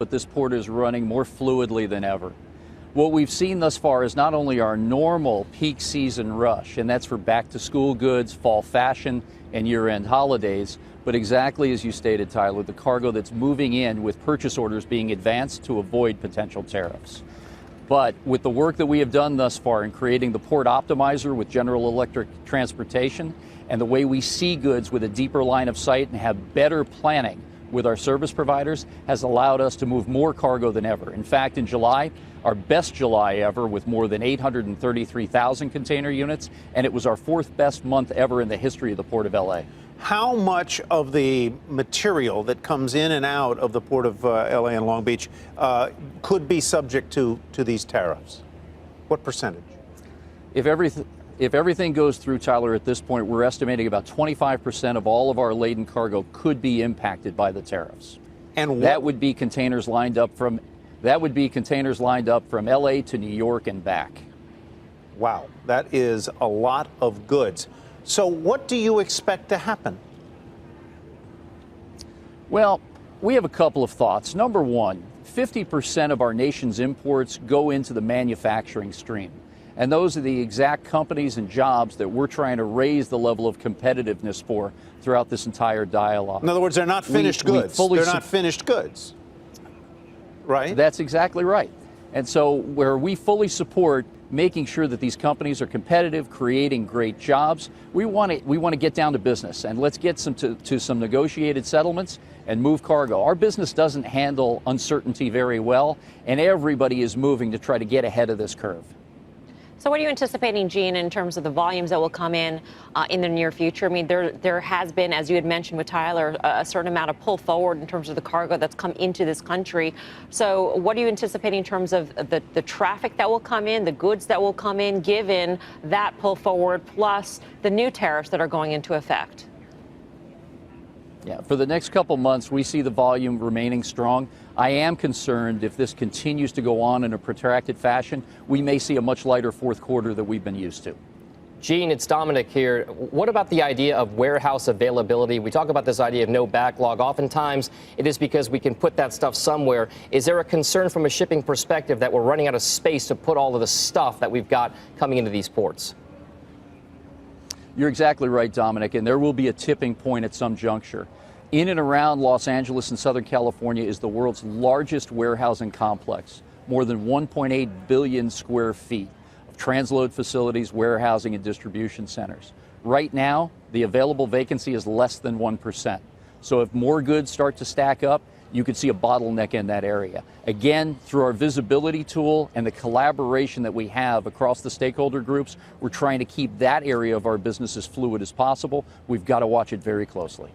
but this port is running more fluidly than ever. What we've seen thus far is not only our normal peak season rush, and that's for back-to-school goods, fall fashion, and year-end holidays, but exactly as you stated, Tyler, the cargo that's moving in with purchase orders being advanced to avoid potential tariffs. But with the work that we have done thus far in creating the port optimizer with General Electric Transportation, and the way we see goods with a deeper line of sight and have better planning with our service providers, has allowed us to move more cargo than ever. In fact, in July, our best July ever with more than 833,000 container units, and it was our fourth best month ever in the history of the Port of LA. How much of the material that comes in and out of the Port of LA and Long Beach could be subject to these tariffs? What percentage? If everything goes through, Tyler, at this point, we're estimating about 25% of all of our laden cargo could be impacted by the tariffs. And that would be containers lined up from LA to New York and back. Wow, that is a lot of goods. So what do you expect to happen? Well, we have a couple of thoughts. Number one, 50% of our nation's imports go into the manufacturing stream. And those are the exact companies and jobs that we're trying to raise the level of competitiveness for throughout this entire dialogue. In other words, they're not finished goods. They're not finished goods, right? That's exactly right. And so where we fully support making sure that these companies are competitive, creating great jobs, we want to get down to business, and let's get to some negotiated settlements and move cargo. Our business doesn't handle uncertainty very well, and everybody is moving to try to get ahead of this curve. So what are you anticipating, Gene, in terms of the volumes that will come in the near future? I mean, there has been, as you had mentioned with Tyler, a certain amount of pull forward in terms of the cargo that's come into this country. So what are you anticipating in terms of the traffic that will come in, the goods that will come in, given that pull forward, plus the new tariffs that are going into effect? Yeah, for the next couple months, we see the volume remaining strong. I am concerned if this continues to go on in a protracted fashion, we may see a much lighter fourth quarter than we've been used to. Gene, it's Dominic here. What about the idea of warehouse availability? We talk about this idea of no backlog. Oftentimes, it is because we can put that stuff somewhere. Is there a concern from a shipping perspective that we're running out of space to put all of the stuff that we've got coming into these ports? You're exactly right, Dominic, and there will be a tipping point at some juncture. In and around Los Angeles and Southern California is the world's largest warehousing complex, more than 1.8 billion square feet of transload facilities, warehousing, and distribution centers. Right now, the available vacancy is less than 1%. So if more goods start to stack up, you could see a bottleneck in that area. Again, through our visibility tool and the collaboration that we have across the stakeholder groups, we're trying to keep that area of our business as fluid as possible. We've got to watch it very closely.